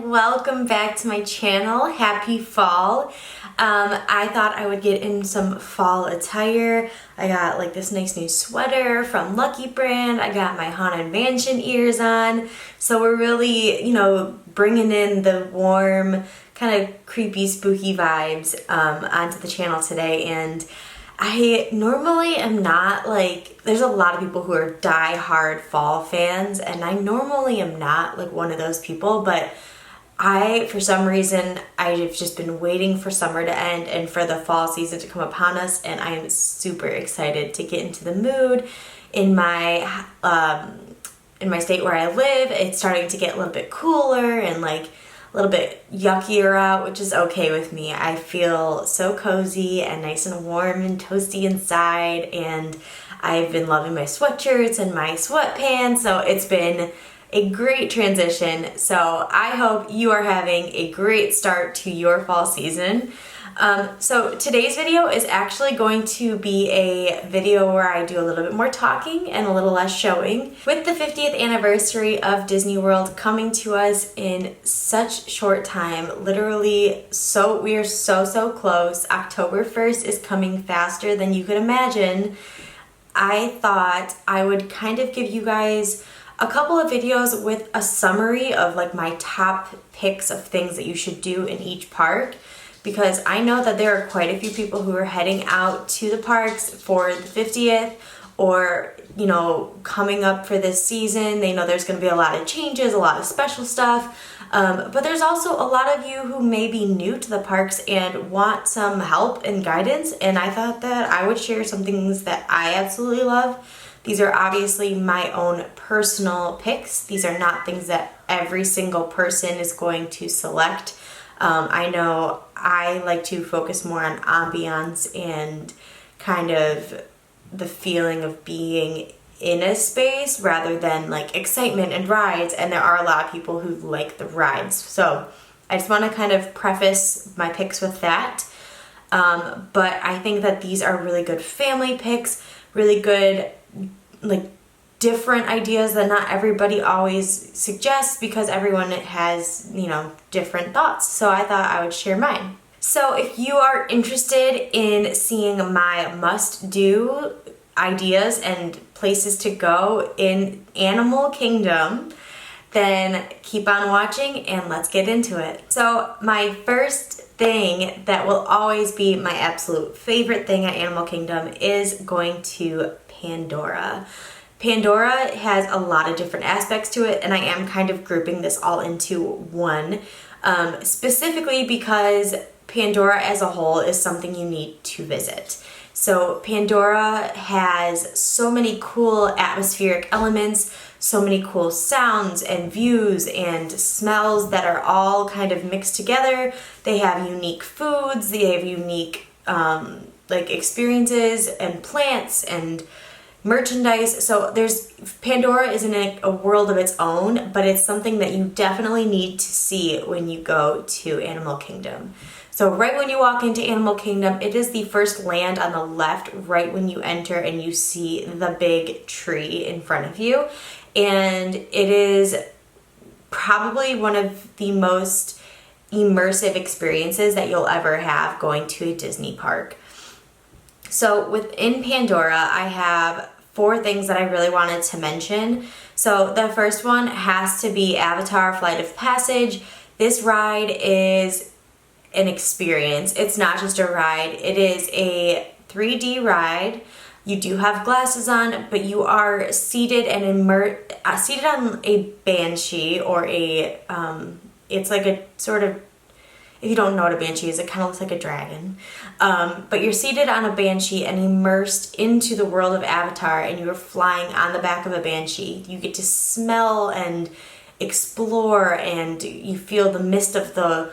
welcome back to my channel. Happy fall. I thought I would get in some fall attire. I got like this nice new sweater from Lucky Brand. I got my Haunted Mansion ears on. So we're really, bringing in the warm, kind of creepy, spooky vibes onto the channel today. And I normally am not there's a lot of people who are die-hard fall fans, and I normally am not one of those people, but for some reason, I've just been waiting for summer to end and for the fall season to come upon us, and I am super excited to get into the mood. In my state where I live, it's starting to get a little bit cooler and a little bit yuckier out, which is okay with me. I feel so cozy and nice and warm and toasty inside, and I've been loving my sweatshirts and my sweatpants, so it's been a great transition. So I hope you are having a great start to your fall season. So today's video is actually going to be a video where I do a little bit more talking and a little less showing. With the 50th anniversary of Disney World coming to us in such short time, literally we are so close. October 1st is coming faster than you could imagine. I thought I would kind of give you guys a couple of videos with a summary of my top picks of things that you should do in each park, because I know that there are quite a few people who are heading out to the parks for the 50th or coming up for this season. They know there's going to be a lot of changes, a lot of special stuff, but there's also a lot of you who may be new to the parks and want some help and guidance, and I thought that I would share some things that I absolutely love. These are obviously my own personal picks. These are not things that every single person is going to select. I know I like to focus more on ambiance and kind of the feeling of being in a space rather than excitement and rides, and there are a lot of people who like the rides. So I just want to kind of preface my picks with that. But I think that these are really good family picks, really good different ideas that not everybody always suggests, because everyone has, different thoughts. So I thought I would share mine. So if you are interested in seeing my must-do ideas and places to go in Animal Kingdom, then keep on watching and let's get into it. So my first thing that will always be my absolute favorite thing at Animal Kingdom is going to Pandora. Pandora has a lot of different aspects to it, and I am kind of grouping this all into one, specifically because Pandora as a whole is something you need to visit. So Pandora has so many cool atmospheric elements, so many cool sounds and views and smells that are all kind of mixed together. They have unique foods, they have unique experiences and plants and merchandise. So Pandora is in a world of its own, but it's something that you definitely need to see when you go to Animal Kingdom. So right when you walk into Animal Kingdom, it is the first land on the left right when you enter, and you see the big tree in front of you. And it is probably one of the most immersive experiences that you'll ever have going to a Disney park. So within Pandora, I have 4 things that I really wanted to mention. So the first one has to be Avatar Flight of Passage. This ride is an experience. It's not just a ride. It is a 3D ride. You do have glasses on, but you are seated and seated on a banshee, or it's like a sort of, if you don't know what a banshee is, it kind of looks like a dragon. But you're seated on a banshee and immersed into the world of Avatar, and you're flying on the back of a banshee. You get to smell and explore, and you feel the mist of the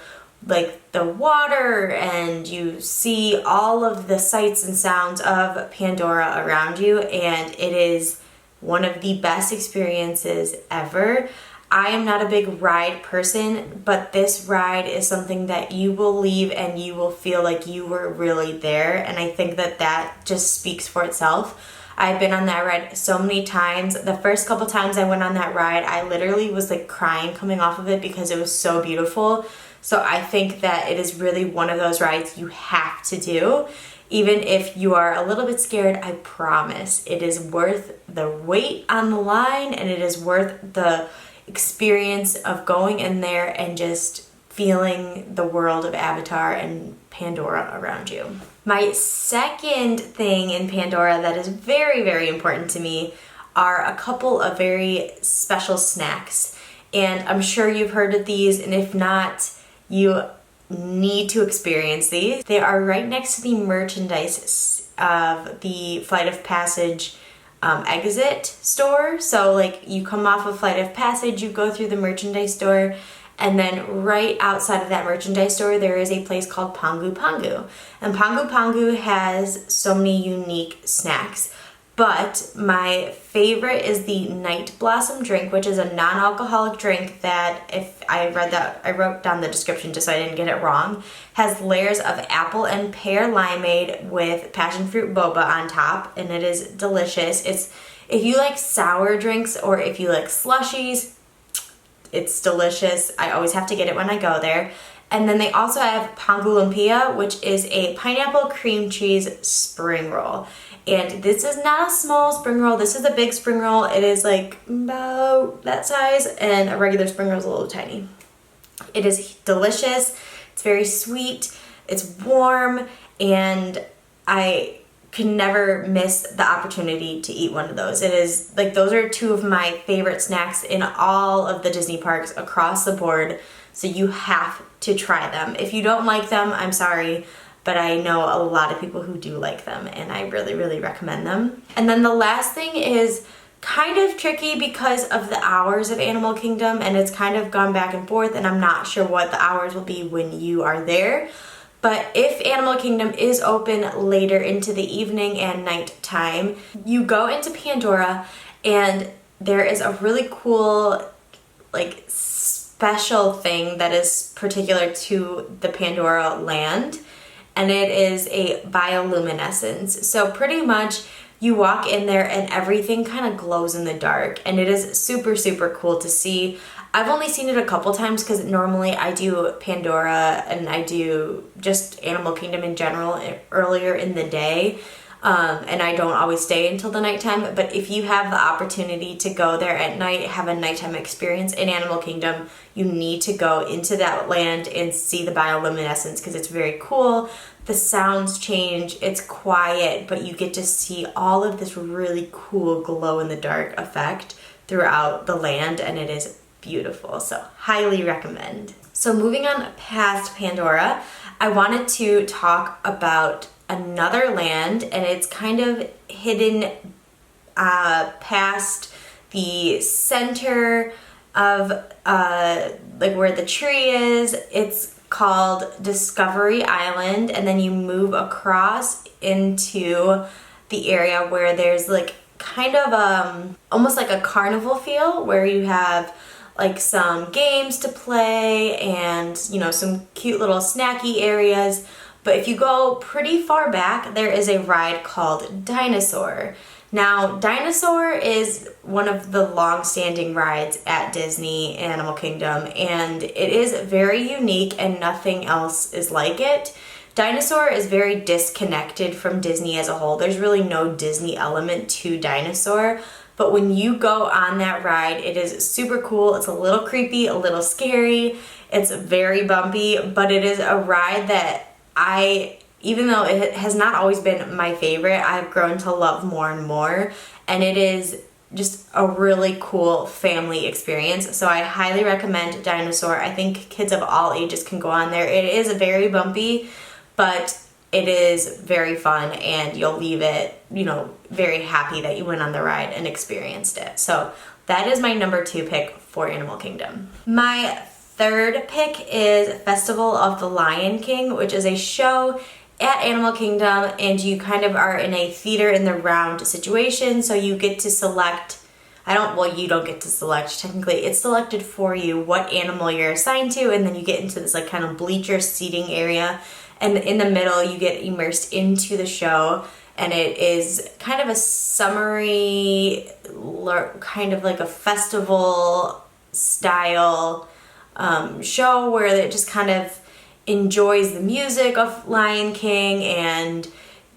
water, and you see all of the sights and sounds of Pandora around you, and it is one of the best experiences ever. I am not a big ride person, but this ride is something that you will leave and you will feel like you were really there, and I think that just speaks for itself. I've been on that ride so many times. The first couple times I went on that ride, I literally was like crying coming off of it because it was so beautiful. So I think that it is really one of those rides you have to do. Even if you are a little bit scared, I promise it is worth the wait on the line, and it is worth the experience of going in there and just feeling the world of Avatar and Pandora around you. My second thing in Pandora that is very, very important to me are a couple of very special snacks. And I'm sure you've heard of these, and if not, you need to experience these. They are right next to the merchandise of the Flight of Passage exit store. So like you come off of Flight of Passage, you go through the merchandise store, and then right outside of that merchandise store there is a place called Pangu Pangu. And Pangu Pangu has so many unique snacks. But my favorite is the Night Blossom drink, which is a non-alcoholic drink that, if I wrote down the description just so I didn't get it wrong, has layers of apple and pear limeade with passion fruit boba on top, and it is delicious. If you like sour drinks or if you like slushies, it's delicious. I always have to get it when I go there. And then they also have Pangu Lumpia, which is a pineapple cream cheese spring roll. And this is not a small spring roll, this is a big spring roll. It is like about that size, and a regular spring roll is a little tiny. It is delicious, it's very sweet, it's warm, and I can never miss the opportunity to eat one of those. It is like, those are two of my favorite snacks in all of the Disney parks across the board, so you have to try them. If you don't like them, I'm sorry, but I know a lot of people who do like them, and I really, really recommend them. And then the last thing is kind of tricky because of the hours of Animal Kingdom, and it's kind of gone back and forth, and I'm not sure what the hours will be when you are there. But if Animal Kingdom is open later into the evening and night time, you go into Pandora, and there is a really cool, like, special thing that is particular to the Pandora land, and it is a bioluminescence. So pretty much you walk in there and everything kind of glows in the dark, and it is super, super cool to see. I've only seen it a couple times because normally I do Pandora and I do just Animal Kingdom in general earlier in the day. And I don't always stay until the nighttime, but if you have the opportunity to go there at night, have a nighttime experience in Animal Kingdom, you need to go into that land and see the bioluminescence because it's very cool. The sounds change, it's quiet, but you get to see all of this really cool glow in the dark effect throughout the land, and it is beautiful, so highly recommend. So moving on past Pandora, I wanted to talk about another land, and it's kind of hidden past the center of like where the tree is. It's called Discovery Island, and then you move across into the area where there's like kind of almost like a carnival feel, where you have like some games to play and, you know, some cute little snacky areas. But if you go pretty far back, there is a ride called Dinosaur. Now, Dinosaur is one of the long-standing rides at Disney Animal Kingdom, and it is very unique and nothing else is like it. Dinosaur is very disconnected from Disney as a whole. There's really no Disney element to Dinosaur, but when you go on that ride, it is super cool. It's a little creepy, a little scary. It's very bumpy, but it is a ride that even though it has not always been my favorite, I've grown to love more and more, and it is just a really cool family experience. So I highly recommend Dinosaur. I think kids of all ages can go on there. It is very bumpy, but it is very fun, and you'll leave it, you know, very happy that you went on the ride and experienced it. So that is my number 2 pick for Animal Kingdom. My third pick is Festival of the Lion King, which is a show at Animal Kingdom, and you kind of are in a theater in the round situation, so you get to select, you don't get to select, technically it's selected for you what animal you're assigned to, and then you get into this like kind of bleacher seating area, and in the middle you get immersed into the show, and it is kind of a summery, kind of like a festival style show where it just kind of enjoys the music of Lion King, and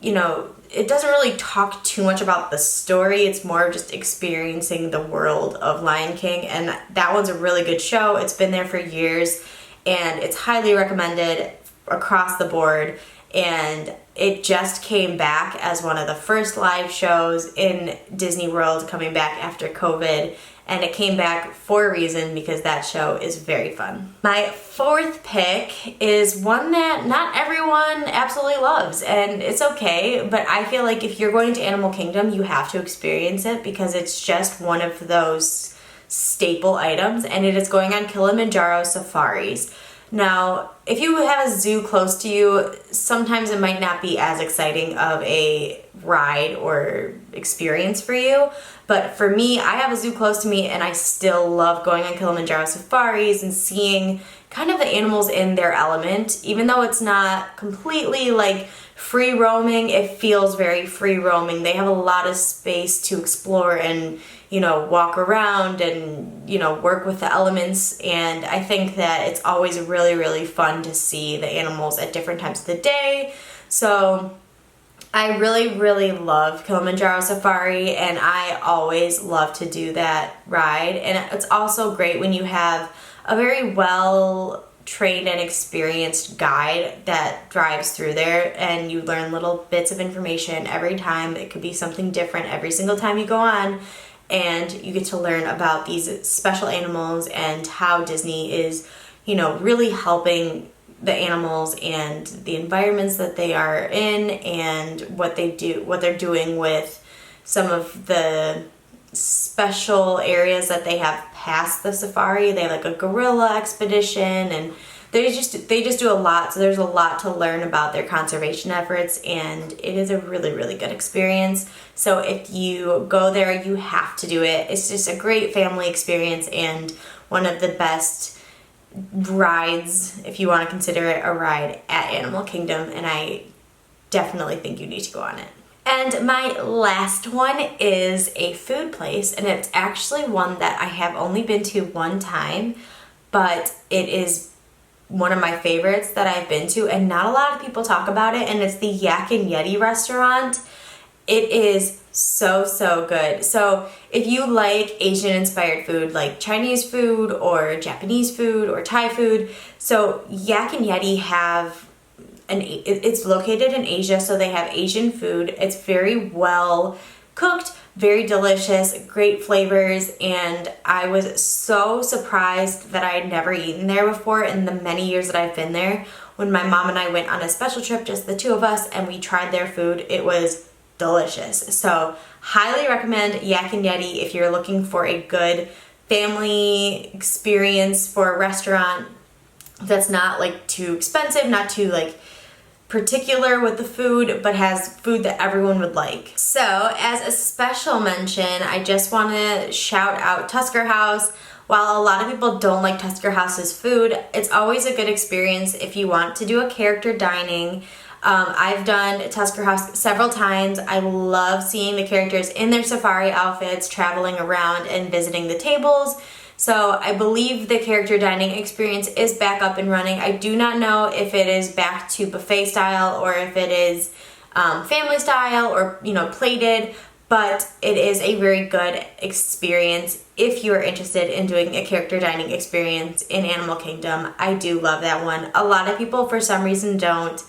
it doesn't really talk too much about the story. It's more just experiencing the world of Lion King, and that one's a really good show. It's been there for years, and it's highly recommended across the board, and it just came back as one of the first live shows in Disney World coming back after COVID, and it came back for a reason because that show is very fun. My fourth pick is one that not everyone absolutely loves, and it's okay, but I feel like if you're going to Animal Kingdom, you have to experience it because it's just one of those staple items, and it is going on Kilimanjaro Safaris. Now, if you have a zoo close to you, sometimes it might not be as exciting of a ride or experience for you, but for me, I have a zoo close to me and I still love going on Kilimanjaro Safaris and seeing kind of the animals in their element. Even though it's not completely like free roaming, it feels very free roaming. They have a lot of space to explore and walk around and work with the elements, and I think that it's always really, really fun to see the animals at different times of the day. So I really, really love Kilimanjaro Safari, and I always love to do that ride. And it's also great when you have a very well trained and experienced guide that drives through there, and you learn little bits of information every time. It could be something different every single time you go on, and you get to learn about these special animals and how Disney is, really helping the animals and the environments that they are in, and what they're doing with some of the special areas that they have past the safari. They have like a gorilla expedition, and they just do a lot. So there's a lot to learn about their conservation efforts, and it is a really, really good experience. So if you go there, you have to do it. It's just a great family experience and one of the best rides, if you want to consider it a ride, at Animal Kingdom, and I definitely think you need to go on it. And my last one is a food place, and it's actually one that I have only been to one time, but it is one of my favorites that I've been to, and not a lot of people talk about it, and it's the Yak and Yeti restaurant. It is so, so good. So if you like Asian inspired food, like Chinese food or Japanese food or Thai food, so Yak and Yeti it's located in Asia, so they have Asian food. It's very well cooked, very delicious, great flavors, and I was so surprised that I had never eaten there before in the many years that I've been there. When my mom and I went on a special trip, just the two of us, and we tried their food, it was delicious. So highly recommend Yak and Yeti if you're looking for a good family experience for a restaurant that's not like too expensive, not too like particular with the food, but has food that everyone would like. So as a special mention, I just want to shout out Tusker House. While a lot of people don't like Tusker House's food, it's always a good experience if you want to do a character dining. I've done Tusker House several times. I love seeing the characters in their safari outfits, traveling around and visiting the tables. So I believe the character dining experience is back up and running. I do not know if it is back to buffet style or if it is family style or plated, but it is a very good experience if you are interested in doing a character dining experience in Animal Kingdom. I do love that one. A lot of people for some reason don't.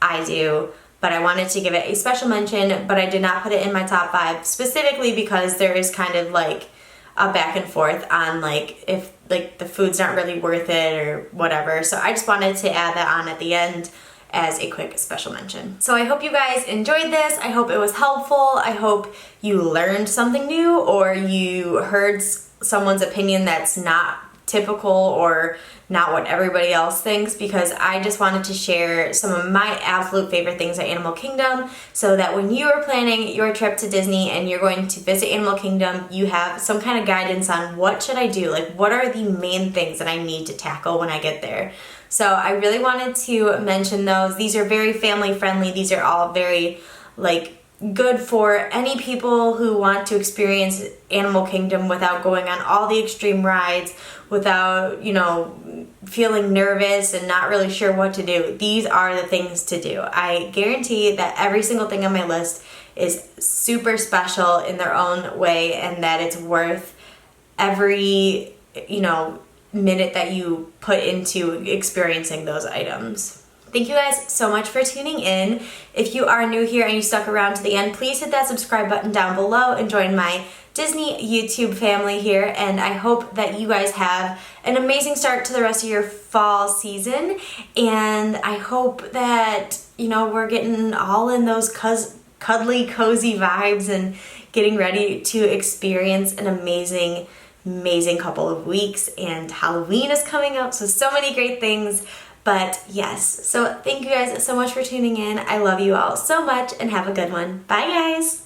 I do, but I wanted to give it a special mention, but I did not put it in my top 5 specifically because there is kind of like a back and forth on like if like the food's not really worth it or whatever. So I just wanted to add that on at the end as a quick special mention. So I hope you guys enjoyed this. I hope it was helpful. I hope you learned something new or you heard someone's opinion that's not typical or not what everybody else thinks, because I just wanted to share some of my absolute favorite things at Animal Kingdom so that when you are planning your trip to Disney and you're going to visit Animal Kingdom, you have some kind of guidance on what should I do, like what are the main things that I need to tackle when I get there. So I really wanted to mention those. These are very family friendly. These are all very like good for any people who want to experience Animal Kingdom without going on all the extreme rides, without, you know, feeling nervous and not really sure what to do. These are the things to do. I guarantee that every single thing on my list is super special in their own way, and that it's worth every, you know, minute that you put into experiencing those items. Thank you guys so much for tuning in. If you are new here and you stuck around to the end, please hit that subscribe button down below and join my Disney YouTube family here. And I hope that you guys have an amazing start to the rest of your fall season. And I hope that, you know, we're getting all in those cuddly, cozy vibes and getting ready to experience an amazing couple of weeks. And Halloween is coming up, so many great things. But yes, so thank you guys so much for tuning in. I love you all so much and have a good one. Bye guys!